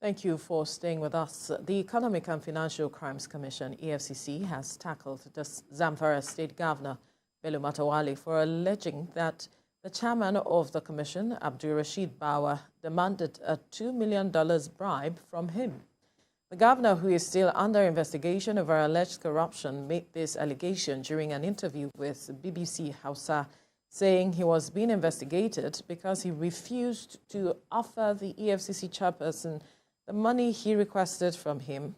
Thank you for staying with us. The Economic and Financial Crimes Commission, EFCC, has tackled the Zamfara State Governor, Bello Matawalle, for alleging that the chairman of the commission, Abdulrasheed Bawa, demanded a $2 million bribe from him. The governor, who is still under investigation over alleged corruption, made this allegation during an interview with BBC Hausa, saying he was being investigated because he refused to offer the EFCC chairperson the money he requested from him.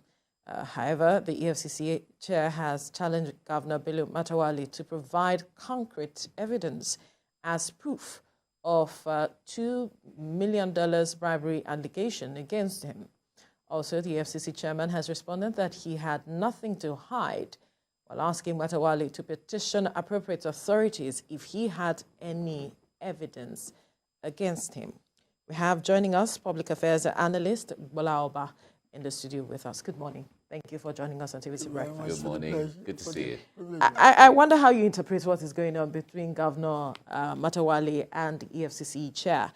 However, the EFCC chair has challenged Governor Bello Matawalle to provide concrete evidence as proof of $2 million bribery allegation against him. Also, the EFCC chairman has responded that he had nothing to hide, while asking Matawalle to petition appropriate authorities if he had any evidence against him. We have joining us Public Affairs Analyst Bello in the studio with us. Good morning. Thank you for joining us on TVC Breakfast. Good morning. Good to see you. I wonder how you interpret what is going on between Governor Matawalle and the EFCC chair.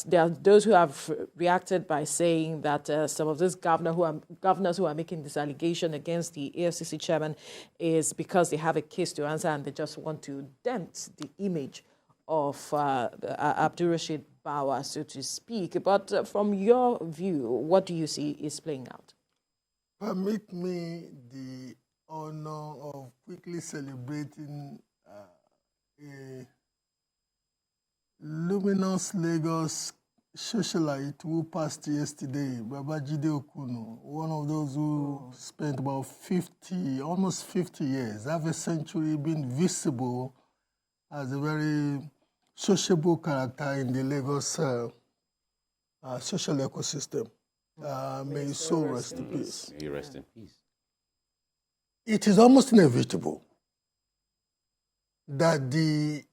There are those who have reacted by saying that some of these governors who are making this allegation against the EFCC chairman is because they have a case to answer and they just want to dent the image of Abdulrasheed Bawa, so to speak. But from your view, what do you see is playing out? Permit me the honor of quickly celebrating a luminous Lagos socialite who passed yesterday, Babajide Okuno, one of those who spent about almost 50 years, half a century, being visible as a very sociable character in the Lagos social ecosystem. May his soul rest in peace. May you rest in peace. It is almost inevitable that the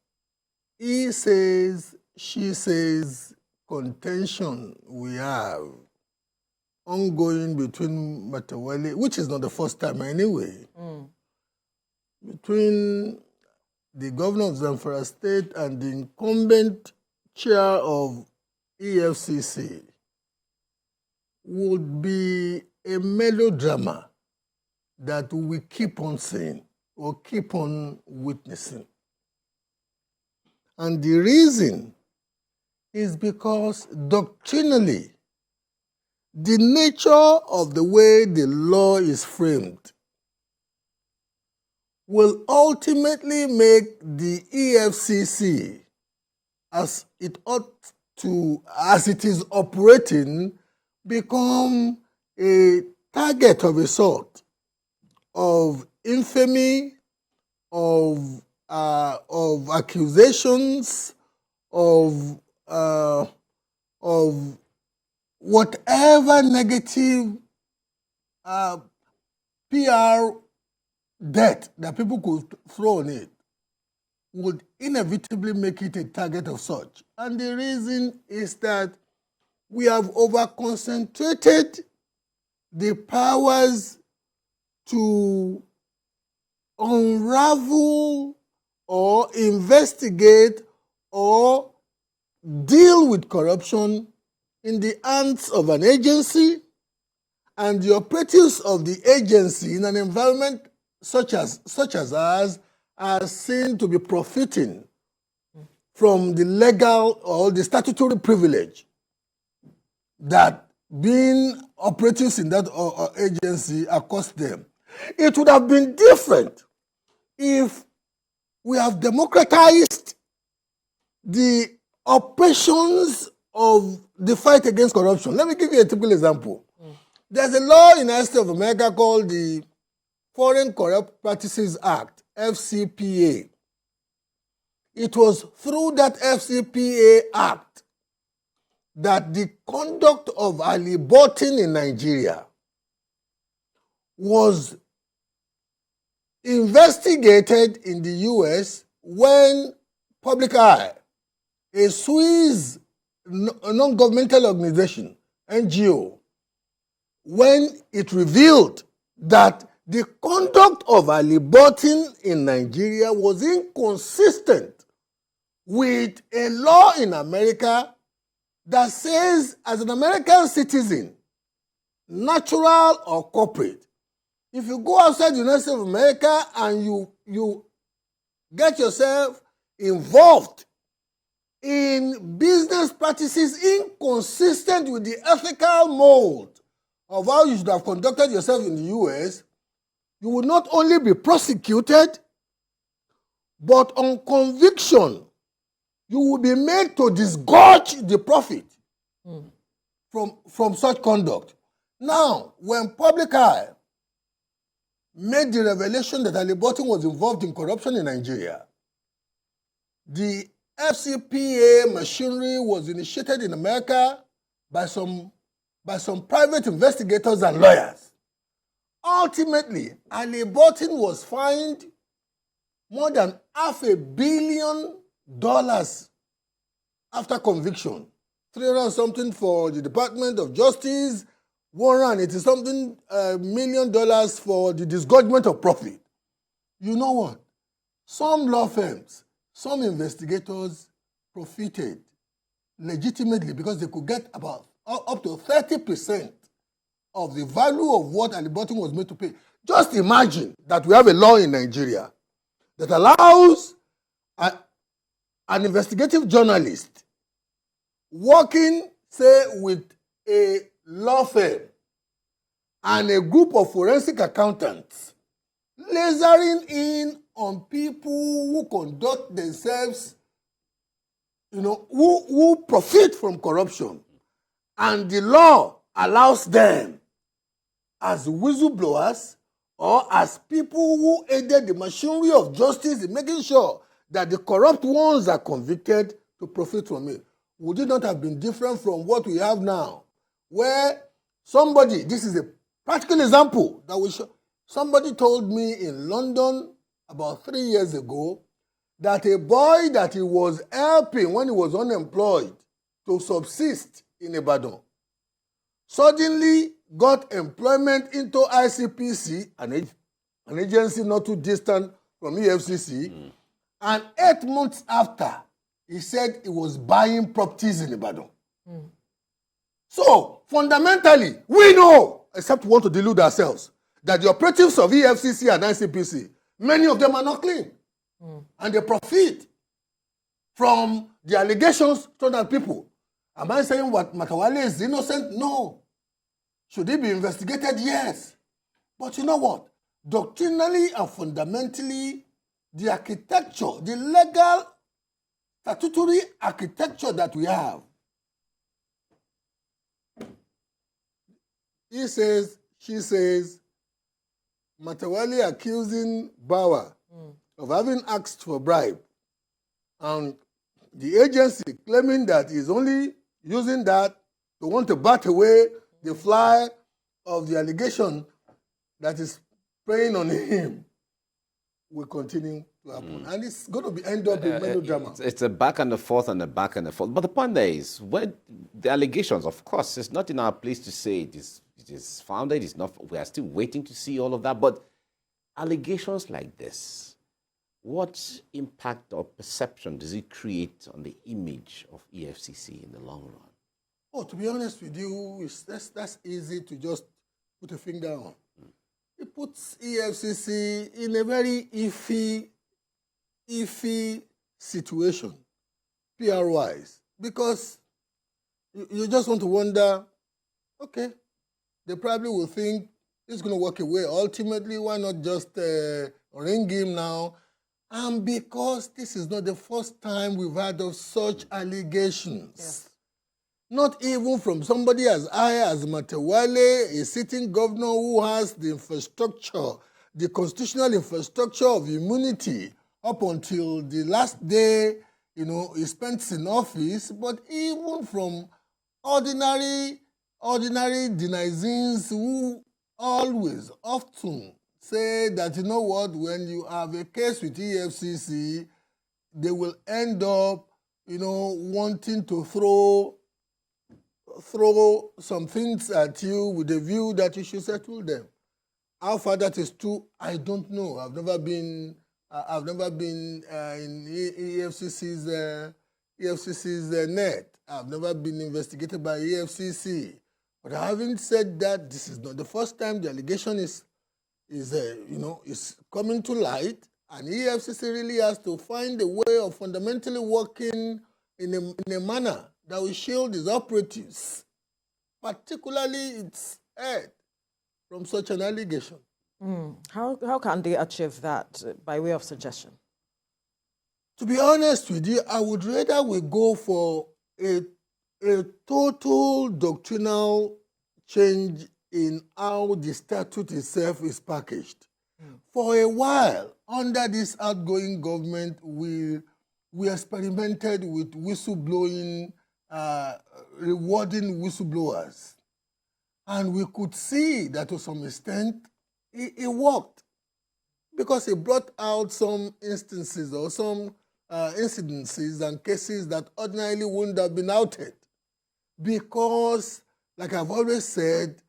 he says, she says contention we have ongoing between Matawalle, which is not the first time anyway, between the governor of Zamfara State and the incumbent chair of EFCC would be a melodrama that we keep on seeing or keep on witnessing. And the reason is because doctrinally, the nature of the way the law is framed will ultimately make the EFCC, as it is operating, become a target of a sort of infamy, of accusations, of whatever negative PR debt that people could throw on it would inevitably make it a target of such. And the reason is that we have over-concentrated the powers to unravel or investigate or deal with corruption in the hands of an agency, and the operatives of the agency in an environment such as ours are seen to be profiting from the legal or the statutory privilege that being operatives in that agency accost them. It would have been different if we have democratized the operations of the fight against corruption. Let me give you a typical example. There's a law in the United States of America called the Foreign Corrupt Practices Act, FCPA. It was through that FCPA Act that the conduct of aliboting in Nigeria was investigated in the US when Public Eye, a Swiss non-governmental organization, NGO, when it revealed that the conduct of aliboting in Nigeria was inconsistent with a law in America that says, as an American citizen, natural or corporate. If you go outside the United States of America and you get yourself involved in business practices inconsistent with the ethical mold of how you should have conducted yourself in the US, you will not only be prosecuted, but on conviction, you will be made to disgorge the profit from such conduct. Now, when Public Eye made the revelation that Allegation was involved in corruption in Nigeria, the FCPA machinery was initiated in America by some private investigators and lawyers. Ultimately, Allegation was fined more than $500 million after conviction. 300 something for the Department of Justice, $180 million for the disgorgement of profit. You know what? Some law firms, some investigators profited legitimately because they could get about up to 30% of the value of what Allegation was made to pay. Just imagine that we have a law in Nigeria that allows an investigative journalist working, say, with a law firm and a group of forensic accountants lasering in on people who conduct themselves, who profit from corruption. And the law allows them as whistleblowers or as people who aided the machinery of justice in making sure that the corrupt ones are convicted to profit from it. Would it not have been different from what we have now, where somebody, this is a practical example that we show, somebody told me in London about 3 years ago that a boy that he was helping when he was unemployed to subsist in Ibadan suddenly got employment into ICPC, an agency not too distant from EFCC, and 8 months after, he said he was buying properties in Ibadan. So, fundamentally, we know, except we want to delude ourselves, that the operatives of EFCC and ICPC, many of them are not clean. And they profit from the allegations thrown at people. Am I saying what Matawalle is innocent? No. Should he be investigated? Yes. But you know what? Doctrinally and fundamentally, the architecture, the legal statutory architecture that we have, he says, she says, Matawalle accusing Bawa of having asked for bribe, and the agency claiming that he's only using that to want to bat away the fly of the allegation that is preying on him, will continue to happen. And it's going to be end up in melodrama. It's a back and forth and a back and forth. But the point there is, when the allegations, of course, it's not in our place to say it is founded. It's not. We are still waiting to see all of that. But allegations like this, what impact or perception does it create on the image of EFCC in the long run? Oh, to be honest with you, that's easy to just put a finger on. It puts EFCC in a very iffy situation, PR-wise, because you just want to wonder, okay, they probably will think it's going to walk away. Ultimately, why not just ring him now? And because this is not the first time we've heard of such allegations. Yes. Not even from somebody as high as Matawalle, a sitting governor who has the infrastructure, the constitutional infrastructure of immunity up until the last day, he spent in office, but even from ordinary denizens who always, often say that, you know what, when you have a case with EFCC, they will end up, wanting to throw some things at you with the view that you should settle them. How far that is true, I don't know. I've never been in EFCC's net. I've never been investigated by EFCC. But having said that, this is not the first time the allegation is coming to light, and EFCC really has to find a way of fundamentally working in a manner that will shield its operatives, particularly its head, from such an allegation. How can they achieve that by way of suggestion? To be honest with you, I would rather we go for a total doctrinal change in how the statute itself is packaged. For a while, under this outgoing government, we experimented with whistleblowing, rewarding whistleblowers. And we could see that to some extent it worked, because it brought out some instances or some incidences and cases that ordinarily wouldn't have been outed. Because, like I've always said,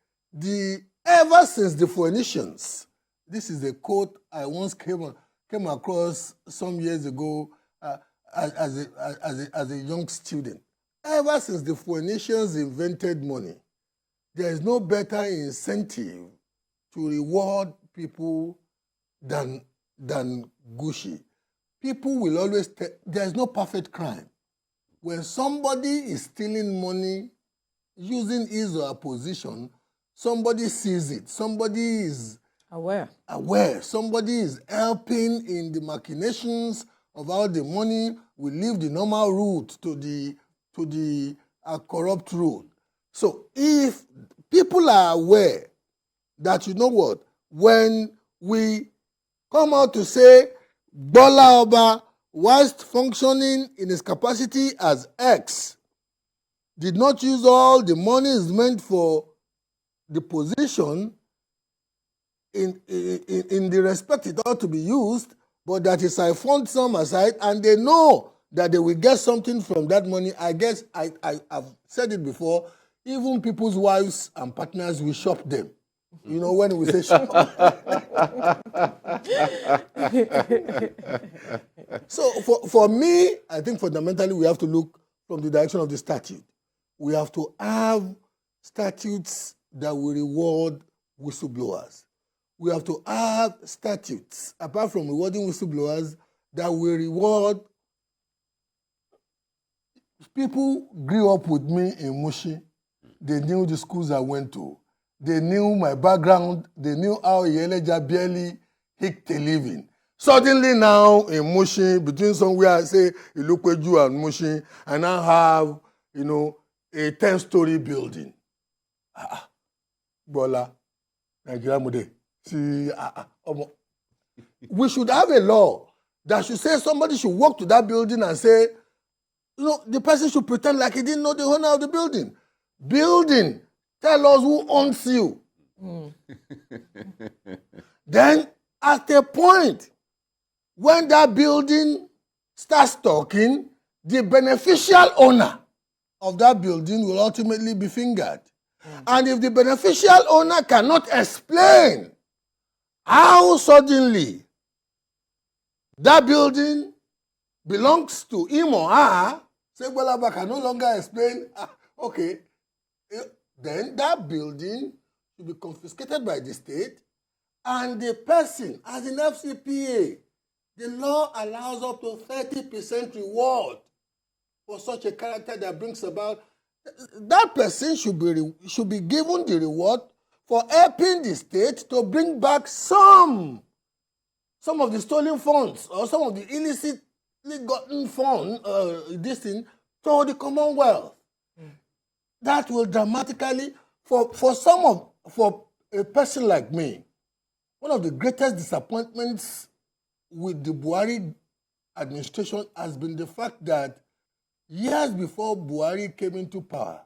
ever since the Phoenicians, this is a quote I once came across some years ago as a young student. Ever since the Phoenicians invented money, there is no better incentive to reward people than Gucci. People will always there is no perfect crime. When somebody is stealing money using his or her position, somebody sees it. Somebody is aware. Somebody is helping in the machinations of how the money will leave the normal route to the corrupt route. So if people are aware that, you know what, when we come out to say Bola Oba, whilst functioning in his capacity as X, did not use all the money is meant for the position in the respect it ought to be used, but that is I found some aside, and they know that they will get something from that money. I guess I've said it before, even people's wives and partners will shop them. You know, when we say shop. So for me, I think fundamentally we have to look from the direction of the statute. We have to have statutes that will reward whistleblowers. We have to have statutes, apart from rewarding whistleblowers, that will reward people. Grew up with me in Mushi. They knew the schools I went to. They knew my background. They knew how Yeleja barely hicked a living. Suddenly now in Mushi, between somewhere I say Ilukweju and Mushi, I now have, a 10-story building. Bola, Nigeria Mude. See, we should have a law that should say somebody should walk to that building and say, the person should pretend like he didn't know the owner of the building. Building, tell us who owns you. Then, at a point, when that building starts talking, the beneficial owner of that building will ultimately be fingered. And if the beneficial owner cannot explain how suddenly that building belongs to him or her, Segbalaba can no longer explain, okay, then that building should be confiscated by the state, and the person, as in FCPA, the law allows up to 30% reward for such a character that brings about. That person should be given the reward for helping the state to bring back some of the stolen funds or some of the illicitly gotten funds, to the Commonwealth. That will dramatically, for a person like me, one of the greatest disappointments with the Buhari administration has been the fact that years before Buhari came into power,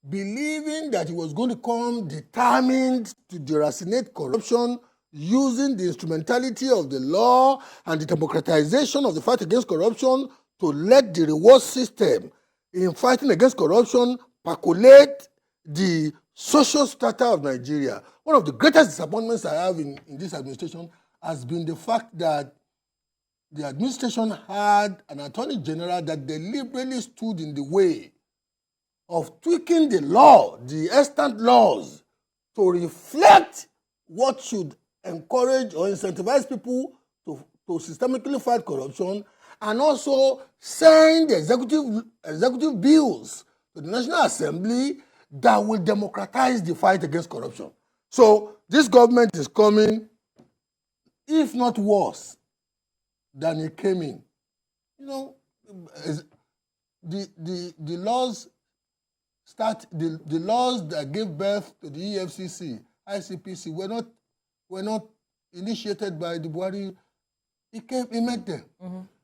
believing that he was going to come determined to deracinate corruption using the instrumentality of the law and the democratization of the fight against corruption to let the reward system in fighting against corruption percolate the social strata of Nigeria. One of the greatest disappointments I have in this administration has been the fact that the administration had an attorney general that deliberately stood in the way of tweaking the law, the extant laws, to reflect what should encourage or incentivize people to systemically fight corruption, and also send executive bills to the National Assembly that will democratize the fight against corruption. So this government is coming, if not worse, than it came in. You know, the laws the laws that gave birth to the EFCC, ICPC were not initiated by the Buhari. He made them.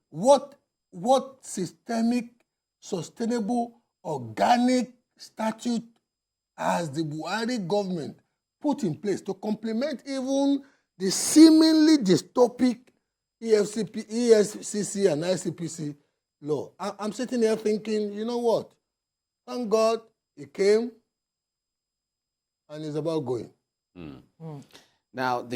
What systemic, sustainable, organic statute has the Buhari government put in place to complement even the seemingly dystopic EFCC and ICPC law? I'm sitting here thinking, you know what? Thank God he came and is about going. Now,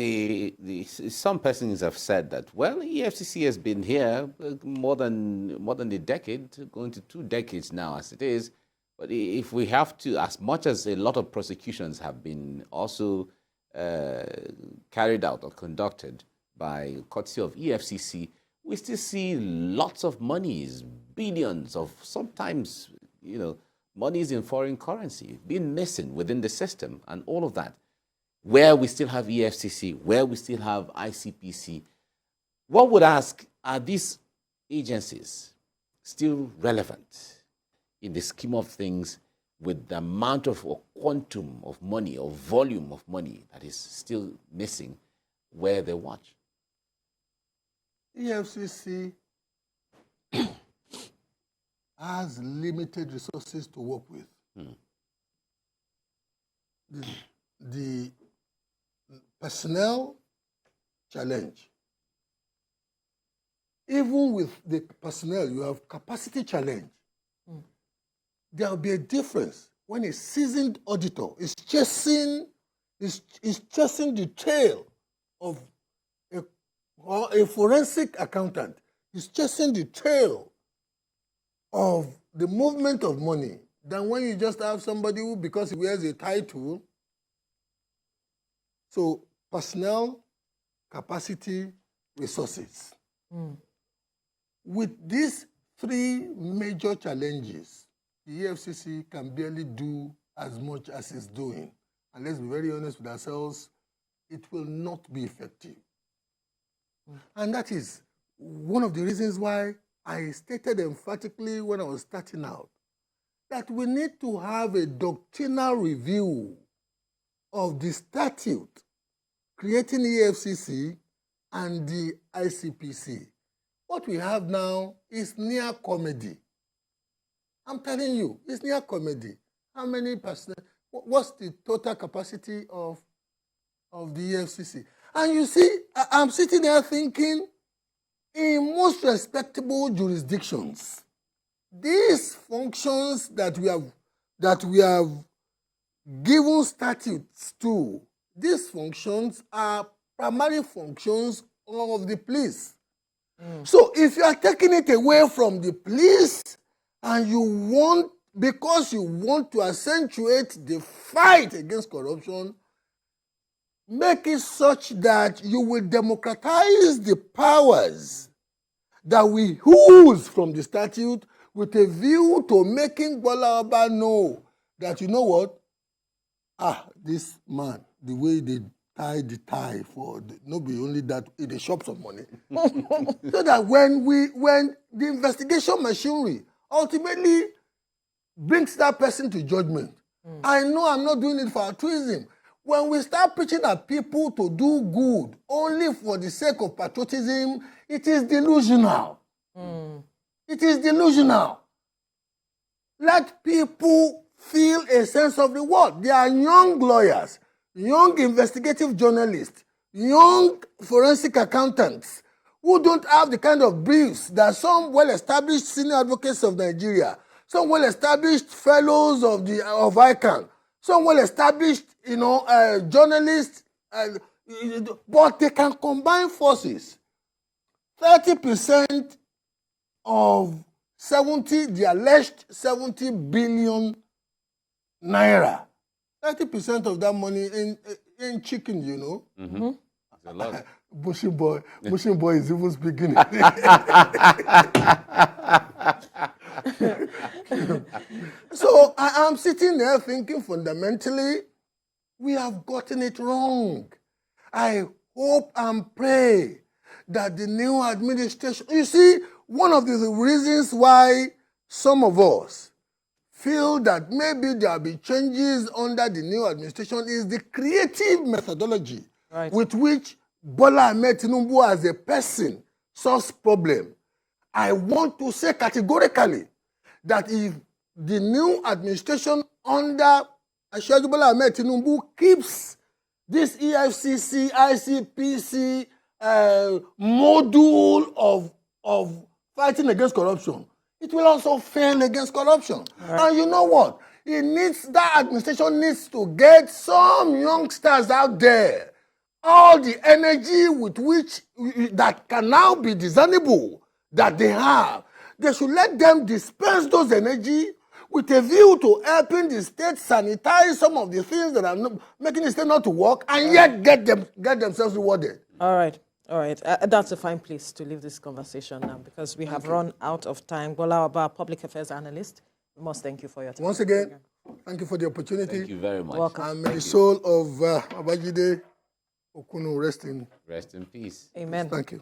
some persons have said that, well, EFCC has been here more than a decade, going to 2 decades now as it is. But if we have to, as much as a lot of prosecutions have been also carried out or conducted by courtesy of EFCC, we still see lots of monies, billions of sometimes, monies in foreign currency being missing within the system and all of that. Where we still have EFCC, where we still have ICPC, one would ask, are these agencies still relevant in the scheme of things with the amount of or quantum of money or volume of money that is still missing where they watch? EFCC has limited resources to work with. The personnel challenge. Even with the personnel, you have capacity challenge. There will be a difference when a seasoned auditor is chasing the tail of a forensic accountant is chasing the tail of the movement of money than when you just have somebody who, because he wears a title. So personnel, capacity, resources. With these 3 major challenges, the EFCC can barely do as much as it's doing. And let's be very honest with ourselves, it will not be effective. And that is one of the reasons why I stated emphatically when I was starting out that we need to have a doctrinal review of the statute creating EFCC and the ICPC. What we have now is near comedy. I'm telling you, it's near comedy. How many percent? What's the total capacity of the EFCC? And you see, I'm sitting there thinking, in most respectable jurisdictions, these functions that we have given statutes to, these functions are primary functions of the police. So if you are taking it away from the police and because you want to accentuate the fight against corruption, make it such that you will democratize the powers that we use from the statute with a view to making Bola Oba know that, you know what? This man, the way they tie the tie for nobody only that in the shops of money. So that when the investigation machinery ultimately brings that person to judgment, I know I'm not doing it for altruism. When we start preaching at people to do good only for the sake of patriotism, it is delusional. It is delusional. Let people feel a sense of reward. They are young lawyers, young investigative journalists, young forensic accountants who don't have the kind of briefs that some well-established senior advocates of Nigeria, some well-established fellows of ICANN, some well-established, journalists, but they can combine forces. 30% of the alleged 70 billion naira. 30% of that money in chicken, you know. Mm-hmm. It's a lot. Bushing boy is even speaking. So I am sitting there thinking fundamentally, we have gotten it wrong. I hope and pray that the new administration, you see, one of the reasons why some of us feel that maybe there will be changes under the new administration is the creative methodology with which Bola Ahmed Tinubu as a person solves problem. I want to say categorically that if the new administration under Bola Ahmed Tinubu keeps this EFCC, ICPC module of fighting against corruption, it will also fail against corruption. Right. And you know what? That administration needs to get some youngsters out there. All the energy with which that can now be discernible that they have. They should let them dispense those energy with a view to helping the state sanitize some of the things that are making the state not to work and yet get themselves rewarded. All right. That's a fine place to leave this conversation now because we have run out of time. Bola Oba, Public Affairs Analyst, we must thank you for your time. Once again, thank you for the opportunity. Thank you very much. Welcome. And may the soul of Abajide Okunu rest in peace. Amen. Thank you.